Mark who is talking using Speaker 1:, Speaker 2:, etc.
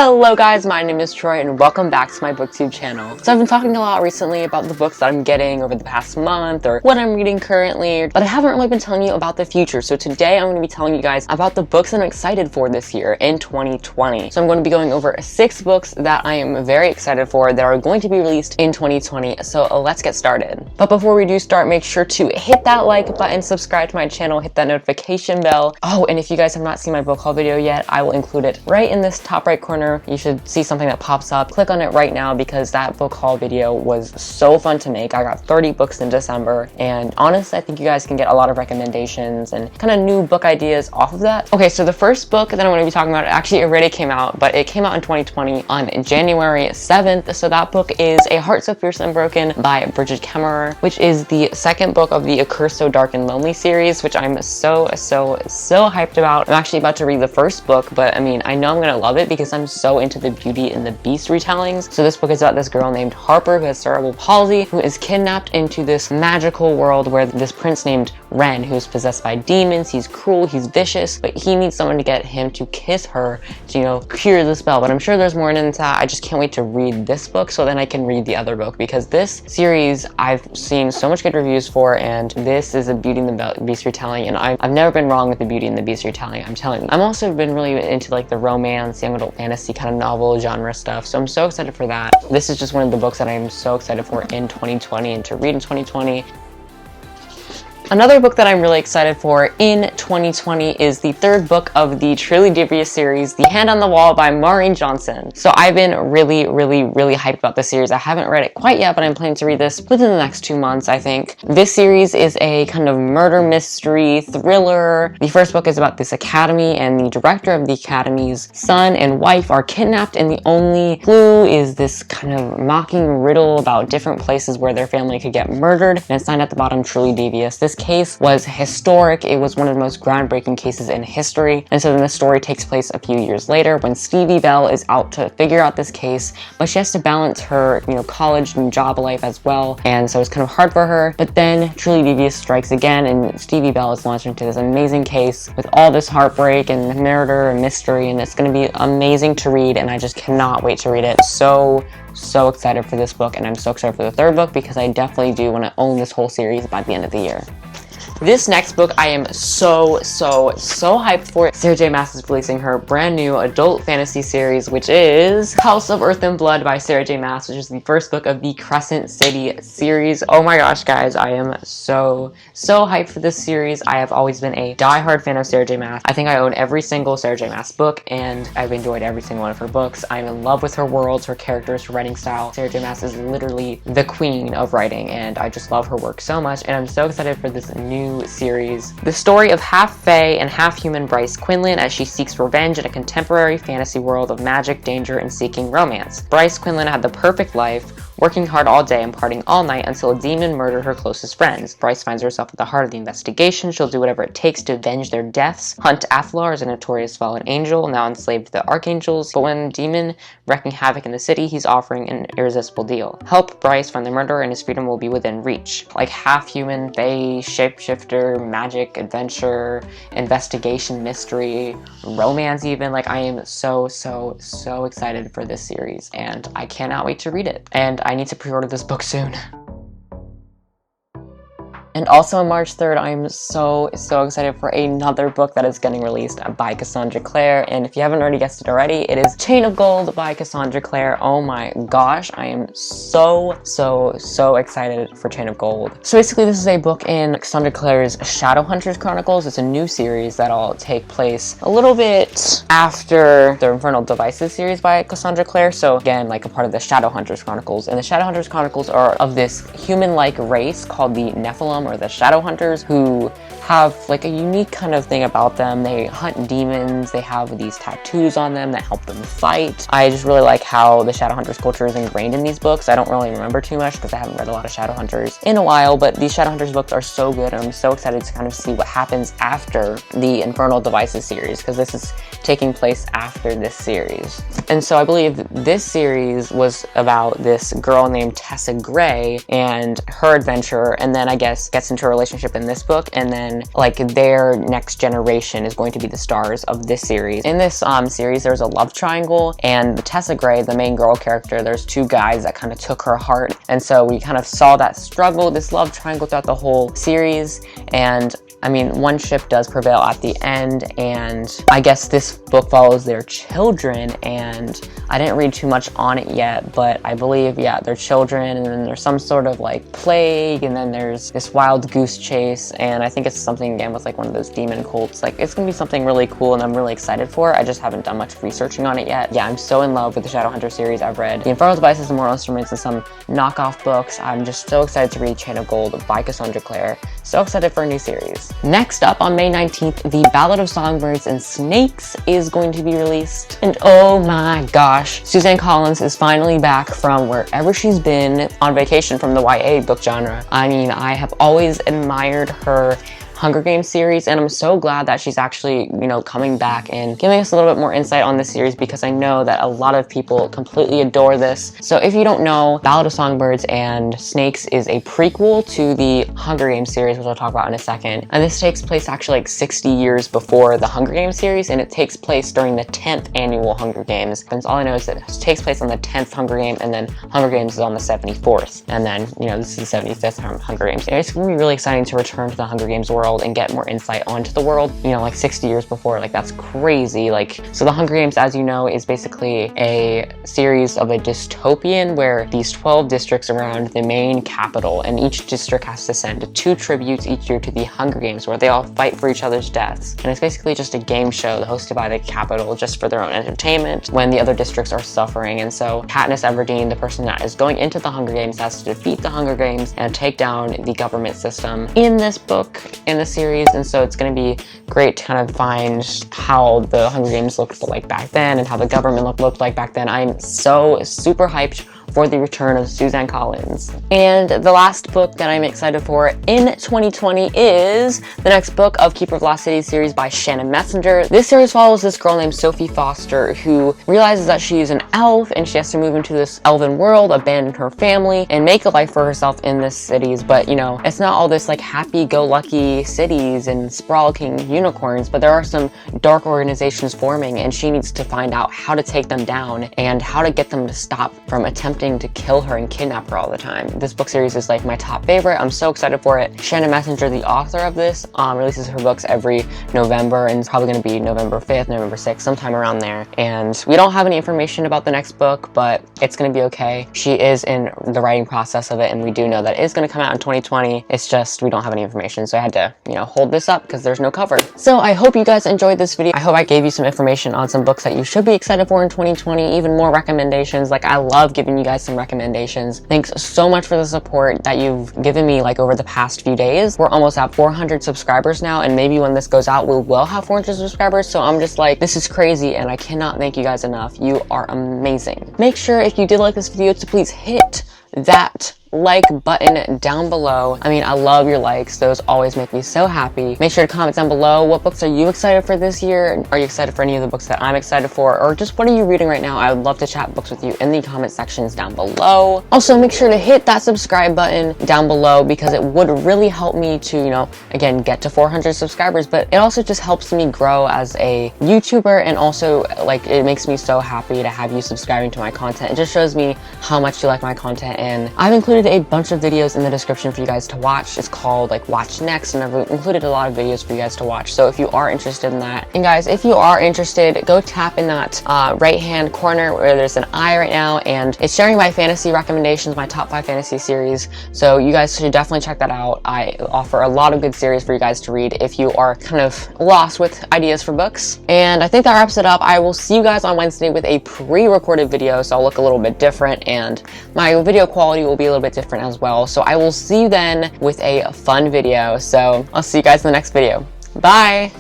Speaker 1: Hello guys, my name is Troy and welcome back to my booktube channel. So I've been talking a lot recently about the books that I'm getting over the past month or what I'm reading currently, but I haven't really been telling you about the future. So today I'm going to be telling you guys about the books that I'm excited for this year in 2020. So I'm going to be going over 6 books that I am very excited for that are going to be released in 2020. So let's get started. But before we do start, make sure to hit that like button, subscribe to my channel, hit that notification bell. Oh, and if you guys have not seen my book haul video yet, I will include it right in this top right corner. You should see something that pops up. Click on it right now because that book haul video was so fun to make. I got 30 books in December, and honestly, I think you guys can get a lot of recommendations and kind of new book ideas off of that. Okay, so the first book that I'm going to be talking about, actually it already came out, but it came out in 2020 on January 7th. So that book is A Heart So Fierce Unbroken by Bridget Kemmerer, which is the second book of the A Curse So Dark and Lonely series, which I'm so hyped about. I'm actually about to read the first book, but I mean, I know I'm going to love it because I'm so into the Beauty and the Beast retellings. So this book is about this girl named Harper who has cerebral palsy, who is kidnapped into this magical world where this prince named Ren, who's possessed by demons. He's cruel, he's vicious, but he needs someone to get him to kiss her to, you know, cure the spell. But I'm sure there's more than that. I just can't wait to read this book so then I can read the other book, because this series I've seen so much good reviews for, and this is a Beauty and the Beast retelling, and I've never been wrong with the Beauty and the Beast retelling, I'm telling you. I've also been really into like the romance, young adult fantasy kind of novel genre stuff, so I'm so excited for that. This is just one of the books that I'm so excited for in 2020 and to read in 2020. Another book that I'm really excited for in 2020 is the third book of the Truly Devious series, The Hand on the Wall by Maureen Johnson. So I've been really hyped about this series. I haven't read it quite yet, but I'm planning to read this within the next 2 months, I think. This series is a kind of murder mystery thriller. The first book is about this academy, and the director of the academy's son and wife are kidnapped, and the only clue is this kind of mocking riddle about different places where their family could get murdered, and it's signed at the bottom, Truly Devious. This case was historic. It was one of the most groundbreaking cases in history. And so then the story takes place a few years later when Stevie Bell is out to figure out this case, but she has to balance her, you know, college and job life as well. And so it's kind of hard for her. But then Truly Devious strikes again, and Stevie Bell is launched into this amazing case with all this heartbreak and murder and mystery, and it's going to be amazing to read, and I just cannot wait to read it. So excited for this book, and I'm so excited for the third book because I definitely do want to own this whole series by the end of the year. This next book I am so hyped for. Sarah J. Maas is releasing her brand new adult fantasy series, which is House of Earth and Blood by Sarah J. Maas, which is the first book of the Crescent City series. Oh my gosh, guys, I am so hyped for this series. I have always been a diehard fan of Sarah J. Maas. I think I own every single Sarah J. Maas book, and I've enjoyed every single one of her books. I'm in love with her worlds, her characters, her writing style. Sarah J. Maas is literally the queen of writing, and I just love her work so much, and I'm so excited for this new series. The story of half fae and half human Bryce Quinlan as she seeks revenge in a contemporary fantasy world of magic, danger, and seeking romance. Bryce Quinlan had the perfect life, working hard all day and partying all night until a demon murdered her closest friends. Bryce finds herself at the heart of the investigation. She'll do whatever it takes to avenge their deaths, hunt Athalar as a notorious fallen angel, now enslaved to the archangels, but when a demon wreaking havoc in the city, he's offering an irresistible deal. Help Bryce find the murderer and his freedom will be within reach. Like half human, fae, shapeshifter, magic, adventure, investigation, mystery, romance even. Like, I am so excited for this series, and I cannot wait to read it. And I need to pre-order this book soon. And also on March 3rd, I'm so excited for another book that is getting released by Cassandra Clare. And if you haven't already guessed it already, it is Chain of Gold by Cassandra Clare. Oh my gosh, I am so excited for Chain of Gold. So basically, this is a book in Cassandra Clare's Shadowhunters Chronicles. It's a new series that'll take place a little bit after the Infernal Devices series by Cassandra Clare. So again, like a part of the Shadowhunters Chronicles. And the Shadowhunters Chronicles are of this human-like race called the Nephilim, or the Shadowhunters, who have like a unique kind of thing about them. They hunt demons, they have these tattoos on them that help them fight. I just really like how the Shadowhunters culture is ingrained in these books. I don't really remember too much because I haven't read a lot of Shadowhunters in a while, but these Shadowhunters books are so good, and I'm so excited to kind of see what happens after the Infernal Devices series, because this is taking place after this series. And so I believe this series was about this girl named Tessa Gray and her adventure, and then I guess gets into a relationship in this book, and then then like their next generation is going to be the stars of this series. In this series, there's a love triangle, and Tessa Gray, the main girl character, there's two guys that kind of took her heart, and so we kind of saw that struggle, this love triangle throughout the whole series. And I mean, one ship does prevail at the end, and I guess this book follows their children, and I didn't read too much on it yet, but I believe, yeah, they're children, and then there's some sort of like plague, and then there's this wild goose chase, and I think it's something again with like one of those demon cults. Like, it's gonna be something really cool, and I'm really excited for it. I just haven't done much researching on it yet. Yeah, I'm so in love with the Shadowhunter series. I've read The Infernal Devices and Mortal Instruments and some knockoff books. I'm just so excited to read Chain of Gold by Cassandra Clare. So excited for a new series. Next up, on May 19th, The Ballad of Songbirds and Snakes is going to be released. And oh my gosh, Suzanne Collins is finally back from wherever she's been on vacation from the YA book genre. I mean, I have always admired her Hunger Games series, and I'm so glad that she's actually, you know, coming back and giving us a little bit more insight on this series, because I know that a lot of people completely adore this. So if you don't know, Ballad of Songbirds and Snakes is a prequel to the Hunger Games series, which I'll talk about in a second. And this takes place actually like 60 years before the Hunger Games series, and it takes place during the 10th annual Hunger Games. And all I know is that it takes place on the 10th Hunger Game, and then Hunger Games is on the 74th. And then, you know, this is the 75th Hunger Games. And it's gonna be really exciting to return to the Hunger Games world and get more insight onto the world, you know, like 60 years before. Like, that's crazy. Like, so the Hunger Games, as you know, is basically a series of a dystopian where these 12 districts around the main capital, and each district has to send 2 tributes each year to the Hunger Games, where they all fight for each other's deaths. And it's basically just a game show hosted by the capital just for their own entertainment when the other districts are suffering. And so Katniss Everdeen, the person that is going into the Hunger Games, has to defeat the Hunger Games and take down the government system in this book, in the series. And so it's going to be great to kind of find how the Hunger Games looked like back then and how the government looked like back then. I'm so super hyped for the return of Suzanne Collins. And the last book that I'm excited for in 2020 is the next book of Keeper of Lost Cities series by Shannon Messenger. This series follows this girl named Sophie Foster, who realizes that she is an elf and she has to move into this elven world, abandon her family, and make a life for herself in this cities. But, you know, it's not all this like happy-go-lucky cities and sprawling unicorns, but there are some dark organizations forming, and she needs to find out how to take them down and how to get them to stop from attempting to kill her and kidnap her all the time. This book series is like my top favorite. I'm so excited for it. Shannon Messenger, the author of this, releases her books every November, and it's probably going to be November 5th, November 6th, sometime around there. And we don't have any information about the next book, but it's going to be okay. She is in the writing process of it, and we do know that it is going to come out in 2020. It's just we don't have any information, so I had to, you know, hold this up because there's no cover. So I hope you guys enjoyed this video. I hope I gave you some information on some books that you should be excited for in 2020, even more recommendations. Like, I love giving you guys some recommendations. Thanks so much for the support that you've given me like over the past few days. We're almost at 400 subscribers now, and maybe when this goes out we will have 400 subscribers. So I'm just like, this is crazy, and I cannot thank you guys enough. You are amazing. Make sure if you did like this video to please hit that like button down below. I mean, I love your likes. Those always make me so happy. Make sure to comment down below, what books are you excited for this year? Are you excited for any of the books that I'm excited for? Or just what are you reading right now? I would love to chat books with you in the comment sections down below. Also, make sure to hit that subscribe button down below, because it would really help me to, you know, again, get to 400 subscribers, but it also just helps me grow as a YouTuber, and also like it makes me so happy to have you subscribing to my content. It just shows me how much you like my content, and I've included a bunch of videos in the description for you guys to watch. It's called like Watch Next, and I've included a lot of videos for you guys to watch. So if you are interested in that, and guys, if you are interested, go tap in that right hand corner where there's an eye right now, and it's sharing my fantasy recommendations, my top 5 fantasy series. So you guys should definitely check that out. I offer a lot of good series for you guys to read if you are kind of lost with ideas for books. And I think that wraps it up. I will see you guys on Wednesday with a pre-recorded video, so I'll look a little bit different, and my video quality will be a little bit different as well. So I will see you then with a fun video. So I'll see you guys in the next video. Bye!